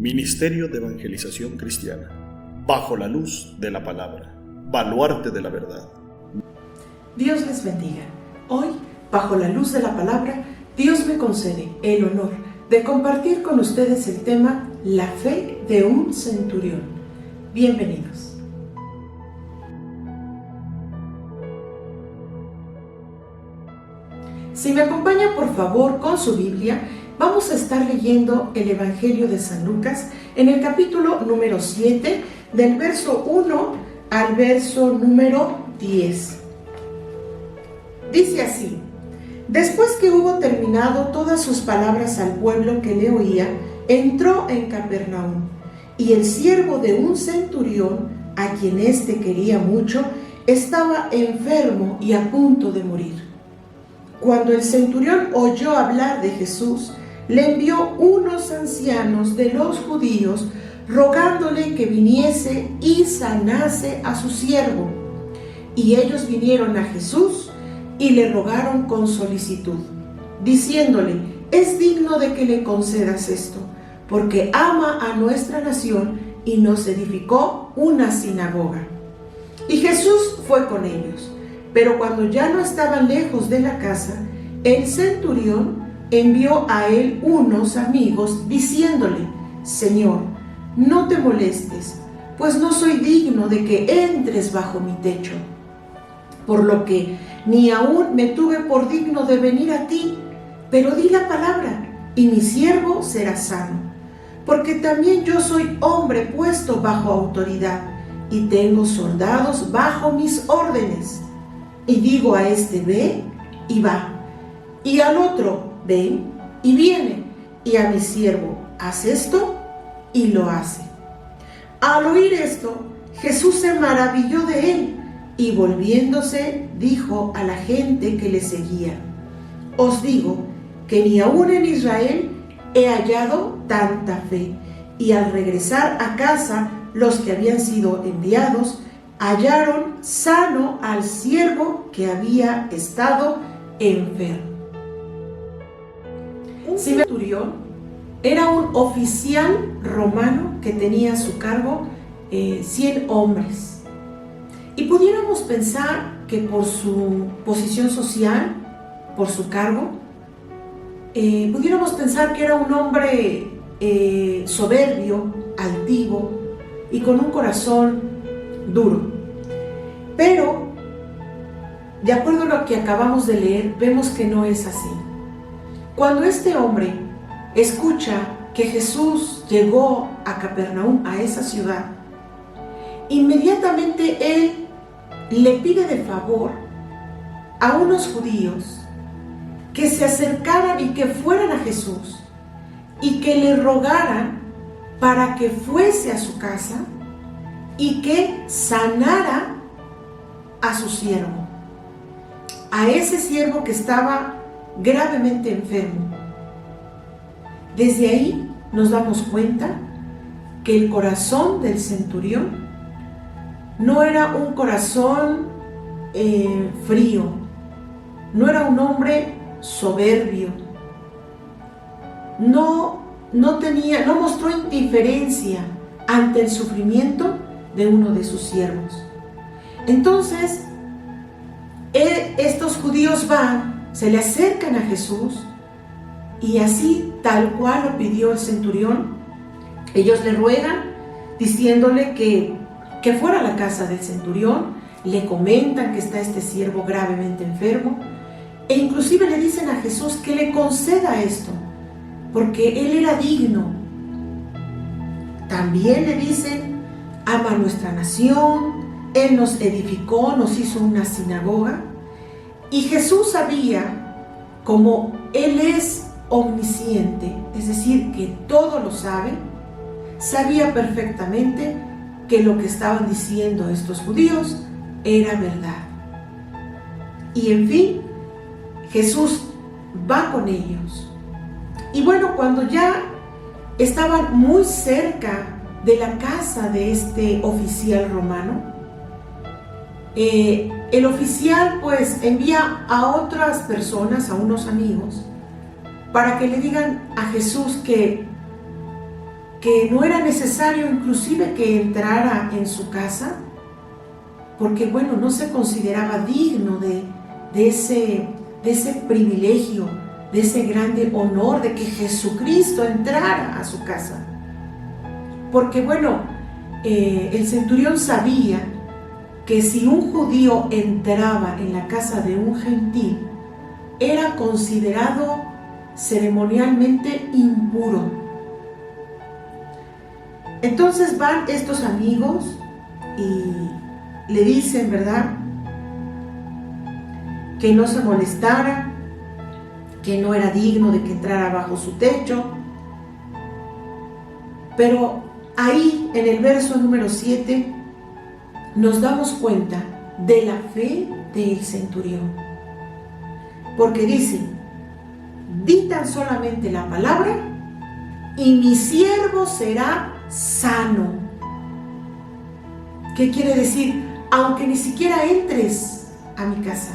Ministerio de Evangelización Cristiana, bajo la luz de la palabra, baluarte de la verdad. Dios les bendiga. Hoy, bajo la luz de la palabra, Dios me concede el honor de compartir con ustedes el tema La fe de un centurión. Bienvenidos. Si me acompaña por favor con su Biblia, vamos a estar leyendo el Evangelio de San Lucas en el capítulo número 7, del verso 1 al verso número 10. Dice así: Después que hubo terminado todas sus palabras al pueblo que le oía, entró en Capernaum, y el siervo de un centurión, a quien éste quería mucho, estaba enfermo y a punto de morir. Cuando el centurión oyó hablar de Jesús, le envió unos ancianos de los judíos, rogándole que viniese y sanase a su siervo. Y ellos vinieron a Jesús y le rogaron con solicitud, diciéndole: es digno de que le concedas esto, porque ama a nuestra nación y nos edificó una sinagoga. Y Jesús fue con ellos, pero cuando ya no estaban lejos de la casa, el centurión envió a él unos amigos, diciéndole: Señor, no te molestes, pues no soy digno de que entres bajo mi techo, por lo que ni aún me tuve por digno de venir a ti, pero di la palabra, y mi siervo será sano, porque también yo soy hombre puesto bajo autoridad, y tengo soldados bajo mis órdenes. Y digo a este: ve, y va, y al otro: ven, y viene, y a mi siervo: haz esto, y lo hace. Al oír esto, Jesús se maravilló de él, y volviéndose dijo a la gente que le seguía: os digo que ni aún en Israel he hallado tanta fe. Y al regresar a casa, los que habían sido enviados hallaron sano al siervo que había estado enfermo. Un centurión era un oficial romano que tenía a su cargo 100 hombres. Y pudiéramos pensar que por su posición social, por su cargo, pudiéramos pensar que era un hombre soberbio, altivo y con un corazón duro. Pero, de acuerdo a lo que acabamos de leer, vemos que no es así. Cuando este hombre escucha que Jesús llegó a Capernaum, a esa ciudad, inmediatamente él le pide de favor a unos judíos que se acercaran y que fueran a Jesús y que le rogaran para que fuese a su casa y que sanara a su siervo, a ese siervo que estaba gravemente enfermo. Desde ahí nos damos cuenta que el corazón del centurión no era un corazón frío, no era un hombre soberbio, no mostró indiferencia ante el sufrimiento de uno de sus siervos. Entonces, estos judíos van, se le acercan a Jesús, y así, tal cual lo pidió el centurión, ellos le ruegan, diciéndole que fuera a la casa del centurión, le comentan que está este siervo gravemente enfermo, e inclusive le dicen a Jesús que le conceda esto, porque él era digno. También le dicen: ama a nuestra nación, él nos edificó, nos hizo una sinagoga. Y Jesús sabía, como él es omnisciente, es decir, que todo lo sabe, sabía perfectamente que lo que estaban diciendo estos judíos era verdad. Y en fin, Jesús va con ellos. Y bueno, cuando ya estaban muy cerca de la casa de este oficial romano, el oficial pues envía a otras personas, a unos amigos, para que le digan a Jesús que que no era necesario inclusive que entrara en su casa, porque bueno, no se consideraba digno de ese privilegio, de ese grande honor de que Jesucristo entrara a su casa. Porque bueno, el centurión sabía que si un judío entraba en la casa de un gentil, era considerado ceremonialmente impuro. Entonces van estos amigos y le dicen, ¿verdad?, que no se molestara, que no era digno de que entrara bajo su techo. Pero ahí, en el verso número 7, nos damos cuenta de la fe del centurión. Porque dice: di tan solamente la palabra y mi siervo será sano. ¿Qué quiere decir? Aunque ni siquiera entres a mi casa,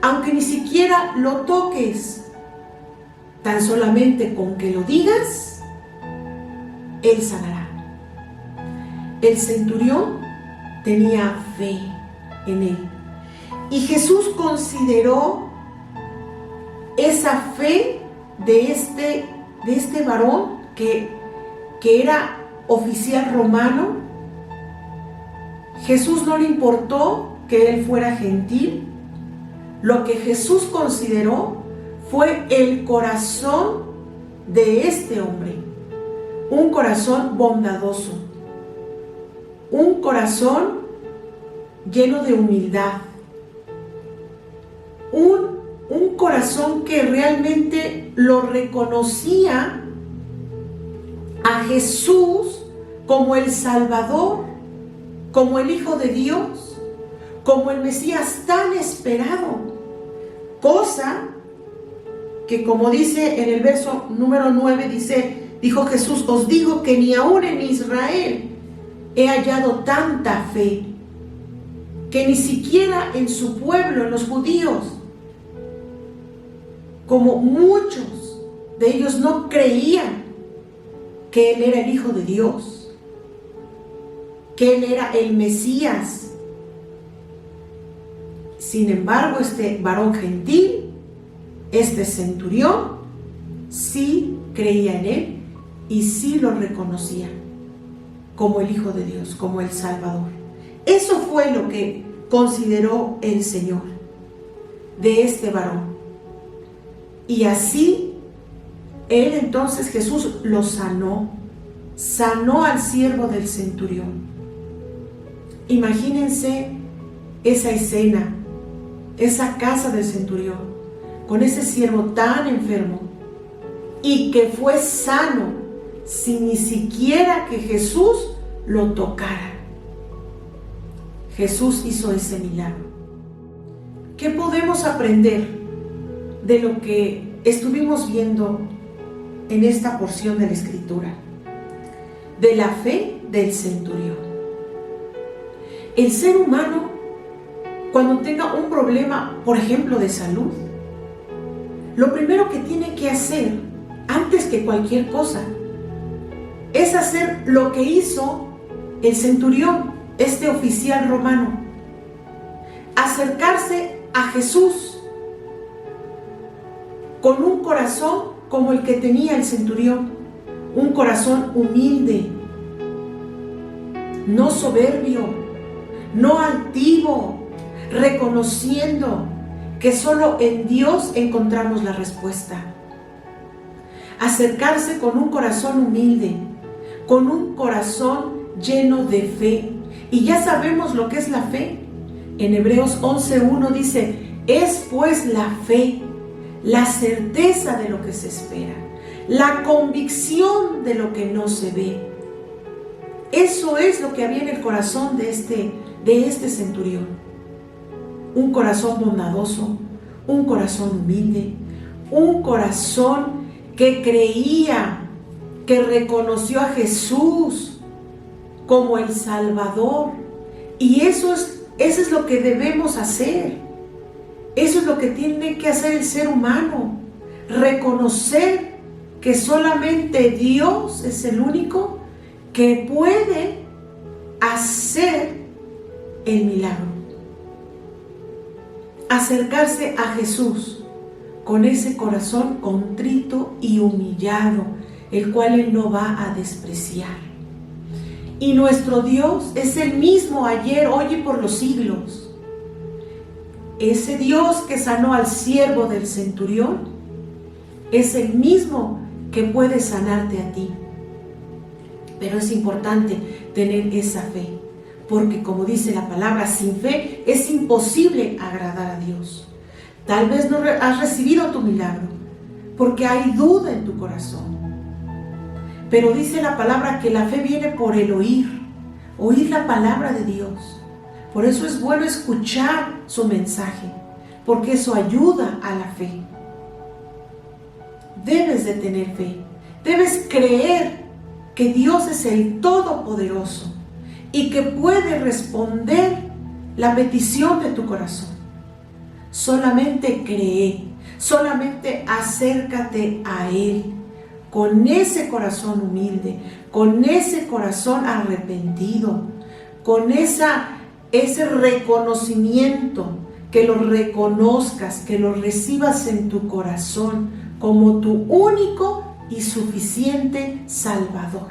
aunque ni siquiera lo toques, tan solamente con que lo digas, él sanará. El centurión tenía fe en él, y Jesús consideró esa fe de este varón que era oficial romano. Jesús no le importó que él fuera gentil. Lo que Jesús consideró fue el corazón de este hombre, un corazón bondadoso, un corazón lleno de humildad, un corazón que realmente lo reconocía a Jesús como el Salvador, como el Hijo de Dios, como el Mesías tan esperado. Cosa que, como dice en el verso número 9, dijo Jesús: os digo que ni aún en Israel he hallado tanta fe, que ni siquiera en su pueblo, en los judíos, como muchos de ellos no creían que Él era el Hijo de Dios, que Él era el Mesías. Sin embargo, este varón gentil, este centurión, sí creía en Él y sí lo reconocía como el Hijo de Dios, como el Salvador. Eso fue lo que consideró el Señor de este varón. Y así, entonces Jesús lo sanó al siervo del centurión. Imagínense esa escena, esa casa del centurión, con ese siervo tan enfermo, y que fue sano sin ni siquiera que Jesús lo tocara. Jesús hizo ese milagro. ¿Qué podemos aprender de lo que estuvimos viendo en esta porción de la Escritura? De la fe del centurión. El ser humano, cuando tenga un problema, por ejemplo, de salud, lo primero que tiene que hacer, antes que cualquier cosa, es hacer lo que hizo el centurión, este oficial romano: acercarse a Jesús con un corazón como el que tenía el centurión, un corazón humilde, no soberbio, no altivo, reconociendo que solo en Dios encontramos la respuesta. Acercarse con un corazón humilde, con un corazón lleno de fe. Y ya sabemos lo que es la fe. En Hebreos 11:1 dice: es pues la fe, la certeza de lo que se espera, la convicción de lo que no se ve. Eso es lo que había en el corazón de este centurión. Un corazón bondadoso, un corazón humilde, un corazón que creía, que reconoció a Jesús como el Salvador. Y eso es lo que debemos hacer. Eso es lo que tiene que hacer el ser humano: reconocer que solamente Dios es el único que puede hacer el milagro. Acercarse a Jesús con ese corazón contrito y humillado, el cual Él no va a despreciar. Y nuestro Dios es el mismo ayer, hoy y por los siglos. Ese Dios que sanó al siervo del centurión es el mismo que puede sanarte a ti. Pero es importante tener esa fe, porque como dice la palabra, sin fe es imposible agradar a Dios. Tal vez no has recibido tu milagro, porque hay duda en tu corazón. Pero dice la palabra que la fe viene por el oír la palabra de Dios. Por eso es bueno escuchar su mensaje, porque eso ayuda a la fe. Debes de tener fe, debes creer que Dios es el Todopoderoso y que puede responder la petición de tu corazón. Solamente cree, solamente acércate a Él con ese corazón humilde, con ese corazón arrepentido, con ese reconocimiento, que lo reconozcas, que lo recibas en tu corazón como tu único y suficiente Salvador.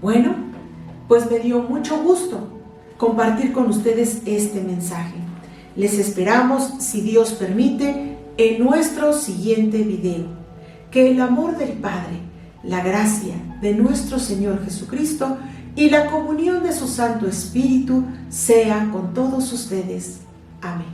Bueno, pues me dio mucho gusto compartir con ustedes este mensaje. Les esperamos, si Dios permite, en nuestro siguiente video. Que el amor del Padre, la gracia de nuestro Señor Jesucristo y la comunión de su Santo Espíritu sea con todos ustedes. Amén.